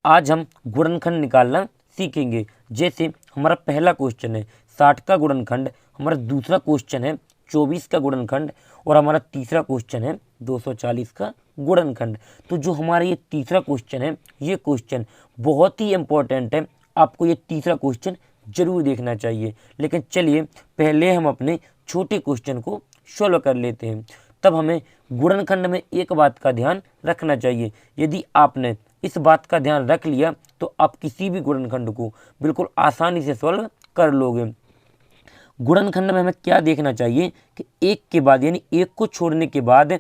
आज हम गुणनखंड निकालना सीखेंगे। जैसे हमारा पहला क्वेश्चन है 60 का गुणनखंड, हमारा दूसरा क्वेश्चन है 24 का गुणनखंड और हमारा तीसरा क्वेश्चन है 240 का गुणनखंड। तो जो हमारा ये तीसरा क्वेश्चन है, ये क्वेश्चन बहुत ही इम्पोर्टेंट है, आपको ये तीसरा क्वेश्चन जरूर देखना चाहिए। लेकिन चलिए पहले हम अपने छोटे क्वेश्चन को सॉल्व कर लेते हैं। तब हमें गुणनखंड में एक बात का ध्यान रखना चाहिए। यदि आपने इस बात का ध्यान रख लिया तो आप किसी भी गुणनखंड को बिल्कुल आसानी से सॉल्व कर लोगे। गुणनखंड में हमें क्या देखना चाहिए कि एक के बाद यानी एक को छोड़ने के बाद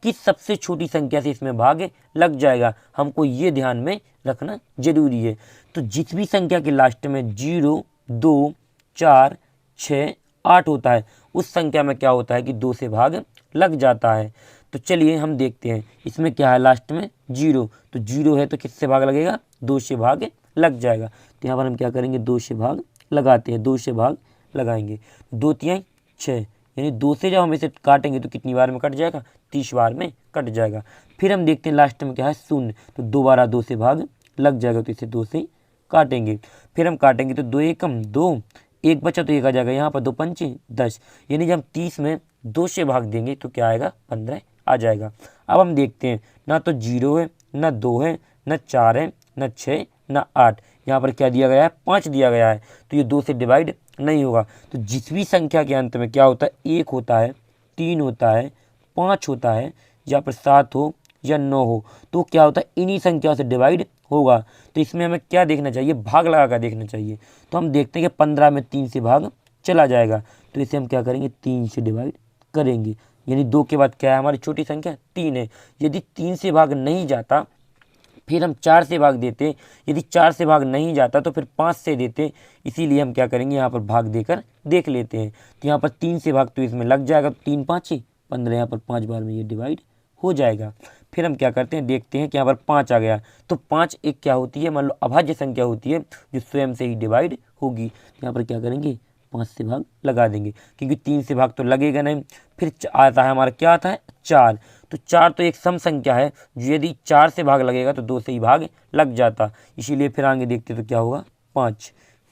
किस सबसे छोटी संख्या से इसमें भाग लग जाएगा, हमको ये ध्यान में रखना जरूरी है। तो जिस भी संख्या के लास्ट में 0, 2, 4, 6, 8 होता है, उस संख्या में क्या होता है कि 2 से भाग लग जाता है। तो चलिए हम देखते हैं इसमें क्या है, लास्ट में 0, तो 0 है तो किससे भाग लगेगा, 2 से भाग लग जाएगा। तो यहाँ पर हम क्या करेंगे, 2 से भाग लगाते हैं, 2 से भाग लगाएंगे, 2 तिहाई 6, यानी 2 से जब हम इसे काटेंगे तो कितनी बार में कट जाएगा, 30 बार में कट जाएगा। फिर हम देखते हैं लास्ट में क्या है 0, तो दोबारा 2 से भाग लग जाएगा, तो इसे 2 से काटेंगे। फिर हम काटेंगे तो 2 एकम 2, एक बचा तो एक आ जाएगा, यहाँ पर 2 पंचे 10, यानी जब हम 30 में 2 से भाग देंगे तो क्या आएगा, 15 आ जाएगा। अब हम देखते हैं ना तो 0 है, ना 2 है, ना 4 है, ना 6, ना 8, यहाँ पर क्या दिया गया है, 5 दिया गया है, तो ये 2 से डिवाइड नहीं होगा। तो जिस भी संख्या के अंत में क्या होता है, 1 होता है, 3 होता है, 5 होता है, या फिर 7 हो या 9 हो, तो क्या होता है, इन्हीं संख्या से डिवाइड होगा। तो इसमें हमें क्या देखना चाहिए, भाग लगा कर देखना चाहिए। तो हम देखते हैं कि 15 में 3 से भाग चला जाएगा, तो इसे हम क्या करेंगे, 3 से डिवाइड करेंगे, यानी 2 के बाद क्या है हमारी छोटी संख्या, 3 है। यदि 3 से भाग नहीं जाता फिर हम 4 से भाग देते, यदि 4 से भाग नहीं जाता तो फिर 5 से देते, इसीलिए हम क्या करेंगे, यहाँ पर भाग देकर देख लेते हैं। तो यहाँ पर 3 से भाग तो इसमें लग जाएगा, 3 5 15, यहाँ पर 5 बार में ये डिवाइड हो जाएगा। फिर हम क्या करते हैं, देखते हैं कि यहाँ पर 5 आ गया, तो 5 एक क्या होती है, मान लो अभाज्य संख्या होती है जो स्वयं से ही डिवाइड होगी। यहाँ पर क्या करेंगे, 5 से भाग लगा देंगे, क्योंकि 3 से भाग तो लगेगा नहीं। फिर आता है हमारा क्या आता है, 4, तो 4 तो एक सम संख्या है जो यदि 4 से भाग लगेगा तो 2 से ही भाग लग जाता, इसीलिए फिर आगे देखते तो क्या होगा, 5।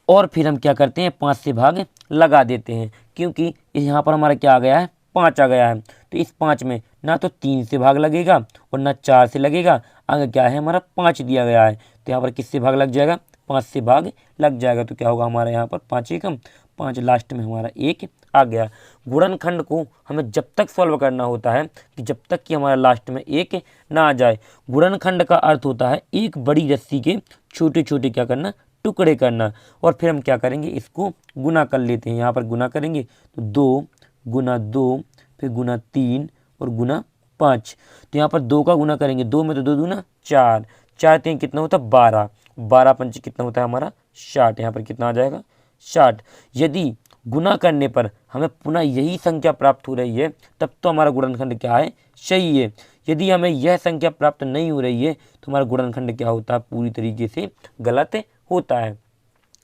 और फिर हम क्या करते हैं, 5 से भाग लगा देते हैं, क्योंकि यहाँ पर हमारा क्या आ गया है, 5 आ गया है। तो इस 5 में ना तो 3 से भाग लगेगा और ना 4 से लगेगा, आगे क्या है हमारा 5 दिया गया है, तो यहाँ पर किससे भाग लग जाएगा, 5 से भाग लग जाएगा। तो क्या होगा हमारा यहाँ पर 5 एकम 5, लास्ट में हमारा 1 आ गया। गुणनखंड को हमें जब तक सॉल्व करना होता है कि जब तक कि हमारा लास्ट में 1 ना आ जाए। गुणनखंड का अर्थ होता है एक बड़ी रस्सी के छोटे छोटे क्या करना, टुकड़े करना। और फिर हम क्या करेंगे, इसको गुना कर लेते हैं। यहाँ पर गुना करेंगे तो 2 गुना 2, फिर गुना 3 और गुना 5। तो यहाँ पर 2 का गुना करेंगे, 2 में तो 2 दूना 4, 4 3 कितना होता है 12, 12 पंच कितना होता है हमारा 60, यहाँ पर कितना आ जाएगा 60। यदि गुना करने पर हमें पुनः यही संख्या प्राप्त हो रही है तब तो हमारा गुणनखंड क्या है, सही है। यदि हमें यह संख्या प्राप्त नहीं हो रही है तो हमारा गुणनखंड क्या होता है, पूरी तरीके से गलत होता है।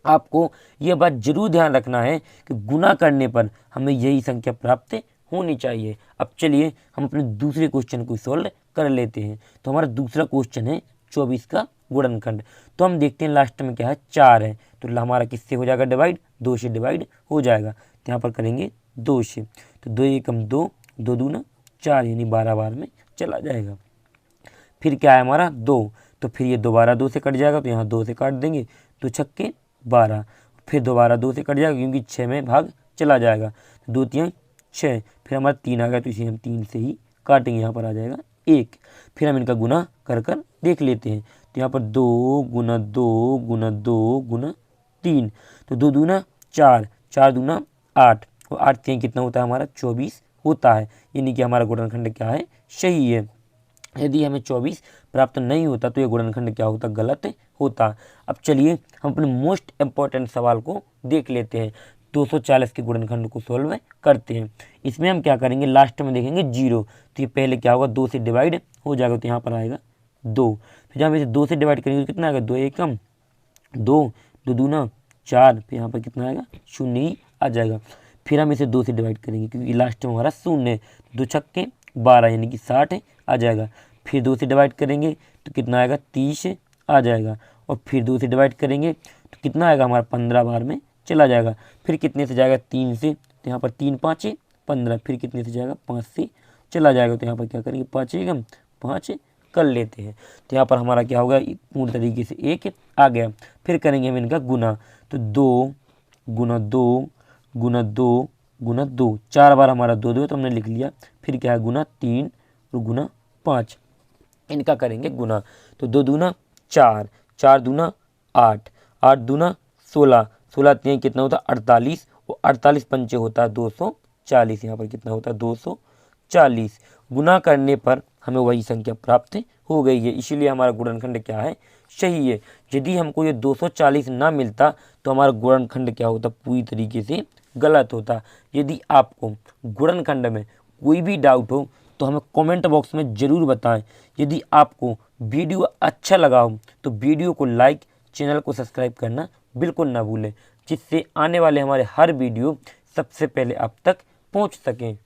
आपको यह बात जरूर ध्यान रखना है कि गुना करने पर हमें यही संख्या प्राप्त होनी चाहिए। अब चलिए हम अपने दूसरे क्वेश्चन को सॉल्व कर लेते हैं। तो हमारा दूसरा क्वेश्चन है 24 का गुणनखंड। तो हम देखते हैं लास्ट में क्या है, 4 है, तो हमारा किससे हो जाएगा डिवाइड, 2 से डिवाइड हो जाएगा। तो यहाँ पर करेंगे 2 से, तो 2 एकम 2, 2 दूना 4, यानी 12 बार में चला जाएगा। फिर क्या है हमारा 2, तो फिर ये दोबारा 2 से कट जाएगा, तो यहाँ 2 से काट देंगे, 2 छक्के 12, फिर दोबारा 2 से कट जाएगा क्योंकि 6 में भाग चला जाएगा, तो 2 तिहाई 6, फिर हमारा 3 आ गया, तो इसे हम 3 से ही काटेंगे, यहाँ पर आ जाएगा 1। फिर हम इनका गुना कर कर देख लेते हैं। तो यहाँ पर 2 गुना 2 गुना 2 गुना 3, तो 2 दूना 4, 4 दूना 8, और 8 तिहाई कितना होता है हमारा 24 होता है, यानी कि हमारा गुणनखंड क्या है, सही है। यदि हमें 24 प्राप्त नहीं होता तो ये गुणनखंड क्या होता, गलत होता। अब चलिए हम अपने मोस्ट इम्पॉर्टेंट सवाल को देख लेते हैं। 240 के गुणनखंड को सॉल्व करते हैं। इसमें हम क्या करेंगे, लास्ट में देखेंगे 0, तो ये पहले क्या होगा, 2 से डिवाइड हो जाएगा, तो यहाँ पर आएगा 2। फिर हम इसे 2 से डिवाइड करेंगे तो कितना आएगा, 2 एकम 2, 2 दूना 4, फिर यहाँ पर कितना आएगा 0 ही आ जाएगा। फिर हम इसे 2 से डिवाइड करेंगे क्योंकि लास्ट में हमारा 0 है, 2 छक्के 12, यानी कि 60 आ जाएगा। फिर 2 से डिवाइड करेंगे तो कितना आएगा 30 आ जाएगा। और फिर 2 से डिवाइड करेंगे तो कितना आएगा हमारा 15 बार में चला जाएगा। फिर कितने से जाएगा 3 से, तो यहाँ पर 3 5 15। फिर कितने से जाएगा 5 से चला जाएगा, तो यहाँ पर क्या करेंगे 5 एकम 5 कर लेते हैं। तो यहाँ पर हमारा क्या होगा पूर्ण तरीके से 1 आ गया। फिर करेंगे हम इनका गुना, तो 2 गुना 2 गुना 2 गुना 2, 4 बार हमारा 2 2 तो हमने लिख लिया। फिर क्या है गुना 3 और गुना 5, इनका करेंगे गुना। तो 2 दूना 4, 4 दूना 8, 8 दूना 16, 16 3 कितना होता है 48, और 48 पंचे होता है 240। यहाँ पर कितना होता है 240। गुना करने पर हमें वही संख्या प्राप्त हो गई है, इसीलिए हमारा गुणनखंड क्या है सही है। यदि हमको ये 240 ना मिलता तो हमारा गुणनखंड क्या होता पूरी तरीके से गलत होता। यदि आपको गुणनखंड में कोई भी डाउट हो तो हमें कमेंट बॉक्स में ज़रूर बताएं। यदि आपको वीडियो अच्छा लगा हो तो वीडियो को लाइक, चैनल को सब्सक्राइब करना बिल्कुल ना भूलें, जिससे आने वाले हमारे हर वीडियो सबसे पहले आप तक पहुंच सकें।